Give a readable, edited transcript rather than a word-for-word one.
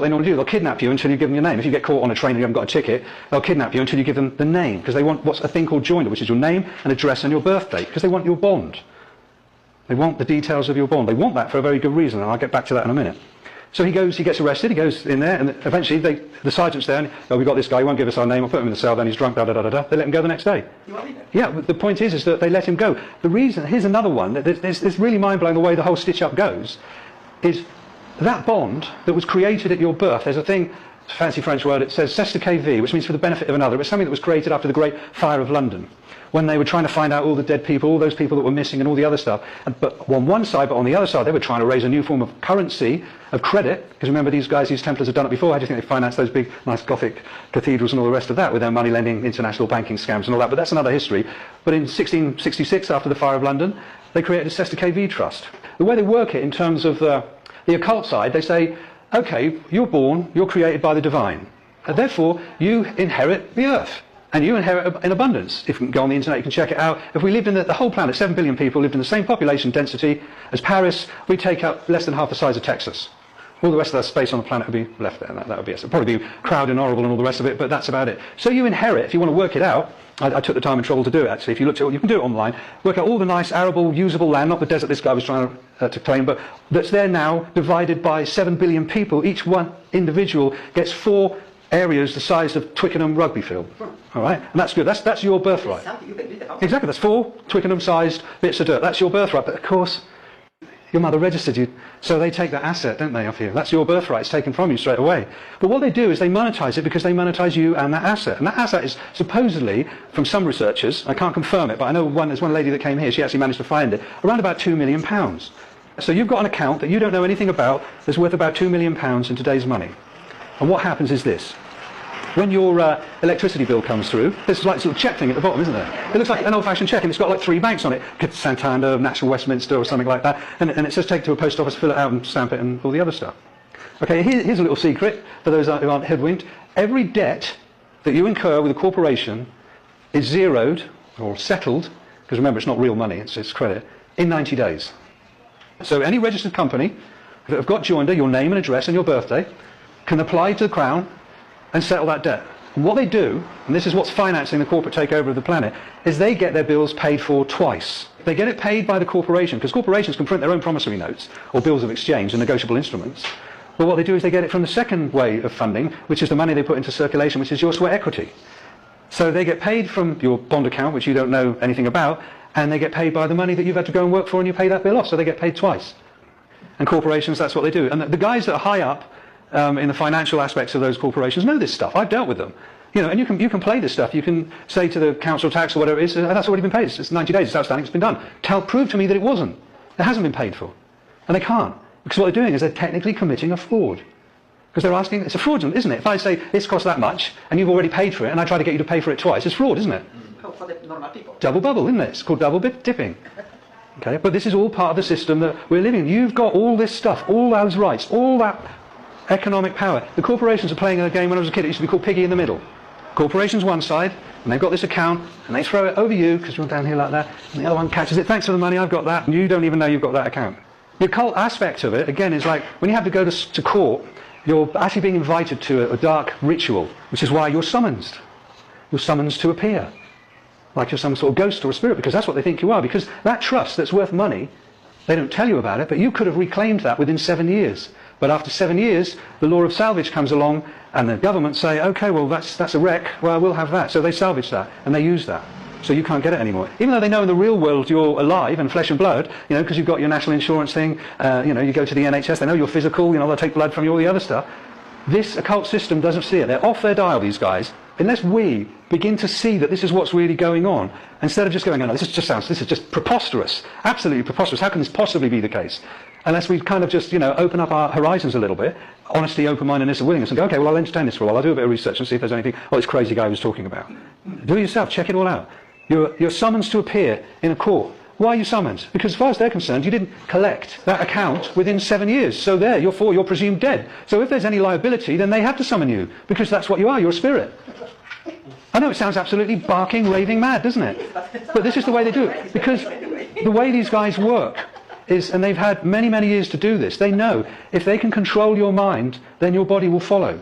What they normally do, they'll kidnap you until you give them your name. If you get caught on a train and you haven't got a ticket, they'll kidnap you until you give them the name, because they want what's a thing called joinder, which is your name and address and your birth date, because they want your bond. They want the details of your bond. They want that for a very good reason, and I'll get back to that in a minute. So he gets arrested, he goes in there, and eventually the sergeant's there, and, oh, we've got this guy, he won't give us our name, I'll put him in the cell, then he's drunk, da-da-da-da-da. They let him go the next day. Yeah, but the point is that they let him go. The reason, here's another one, it's really mind-blowing the way the whole stitch-up goes, is that bond that was created at your birth, there's a thing, it's a fancy French word, it says c'est que vie, which means for the benefit of another. It was something that was created after the Great Fire of London, when they were trying to find out all the dead people, all those people that were missing and all the other stuff. But on one side, but on the other side, they were trying to raise a new form of currency, of credit, because remember these guys, these Templars have done it before. How do you think they financed those big, nice Gothic cathedrals and all the rest of that with their money-lending, international banking scams and all that? But that's another history. But in 1666, after the Fire of London, they created a c'est que vie trust. The way they work it in terms of the occult side, they say, okay, you're born, you're created by the divine, and therefore you inherit the earth. And you inherit in abundance. If you can go on the internet, you can check it out. If we lived in the whole planet, 7 billion people lived in the same population density as Paris, we'd take up less than half the size of Texas. All the rest of that space on the planet would be left there. That would be it. It'd probably be crowded and horrible and all the rest of it, but that's about it. So you inherit, if you want to work it out, I took the time and trouble to do it actually. If you looked at it, you can do it online, work out all the nice, arable, usable land, not the desert this guy was trying to claim, but that's there now, divided by 7 billion people. Each one individual gets 4 areas the size of Twickenham rugby field. All right, and that's good. That's your birthright. Exactly, that's 4 Twickenham-sized bits of dirt. That's your birthright. But of course, your mother registered you, so they take that asset, don't they, off you? That's your birthright. It's taken from you straight away. But what they do is they monetize it because they monetize you and that asset. And that asset is supposedly, from some researchers, I can't confirm it, but I know there's one lady that came here. She actually managed to find it around about £2 million. So you've got an account that you don't know anything about that's worth about £2 million in today's money. And what happens is this. When your electricity bill comes through, there's like this little check thing at the bottom, isn't there? It looks like an old-fashioned check, and it's got like 3 banks on it. Santander, National Westminster, or something like that. And it says take it to a post office, fill it out and stamp it and all the other stuff. Okay, here's a little secret for those who aren't hoodwinked. Every debt that you incur with a corporation is zeroed, or settled, because remember, it's not real money, it's credit, in 90 days. So any registered company that have got joinder, your name and address and your birthday, can apply to the Crown and settle that debt. And what they do, and this is what's financing the corporate takeover of the planet, is they get their bills paid for twice. They get it paid by the corporation, because corporations can print their own promissory notes, or bills of exchange and negotiable instruments. But what they do is they get it from the second way of funding, which is the money they put into circulation, which is your sweat equity. So they get paid from your bond account, which you don't know anything about, and they get paid by the money that you've had to go and work for, and you pay that bill off, so they get paid twice. And corporations, that's what they do. And the guys that are high up in the financial aspects of those corporations know this stuff. I've dealt with them. You know, and you can play this stuff. You can say to the council tax or whatever it is, that's already been paid. It's 90 days, it's outstanding, it's been done. Prove to me that it wasn't. It hasn't been paid for. And they can't. Because what they're doing is they're technically committing a fraud. Because they're asking, it's a fraudulent, isn't it? If I say, this costs that much, and you've already paid for it, and I try to get you to pay for it twice, it's fraud, isn't it? For the normal people. Double bubble, isn't it? It's called double dipping. Okay, but this is all part of the system that we're living in. You've got all this stuff, all those rights, all that economic power. The corporations are playing a game when I was a kid. It used to be called piggy in the middle. Corporations one side, and they've got this account, and they throw it over you, because you're down here like that, and the other one catches it. Thanks for the money, I've got that. And you don't even know you've got that account. The occult aspect of it, again, is like when you have to go to court, you're actually being invited to a dark ritual, which is why you're summoned. You're summoned to appear. Like you're some sort of ghost or a spirit, because that's what they think you are. Because that trust that's worth money, they don't tell you about it, but you could have reclaimed that within 7 years. But after 7 years, the law of salvage comes along, and the government say, okay, well, that's a wreck, well, we'll have that. So they salvage that, and they use that. So you can't get it anymore. Even though they know in the real world you're alive and flesh and blood, you know, because you've got your national insurance thing, you know, you go to the NHS, they know you're physical, you know, they'll take blood from you, all the other stuff. This occult system doesn't see it. They're off their dial, these guys. Unless we begin to see that this is what's really going on, instead of just going, oh, no, this is just preposterous, absolutely preposterous. How can this possibly be the case? Unless we kind of just, you know, open up our horizons a little bit, honesty, open-mindedness and willingness, and go, okay, well, I'll entertain this for a while, I'll do a bit of research and see if there's anything, this crazy guy was talking about. Do it yourself, check it all out. You're summoned to appear in a court. Why are you summoned? Because as far as they're concerned, you didn't collect that account within 7 years. So there, you're presumed dead. So if there's any liability, then they have to summon you, because that's what you are, you're a spirit. I know it sounds absolutely barking, raving mad, doesn't it? But this is the way they do it. Because the way these guys work is, and they've had many, many years to do this, they know if they can control your mind, then your body will follow.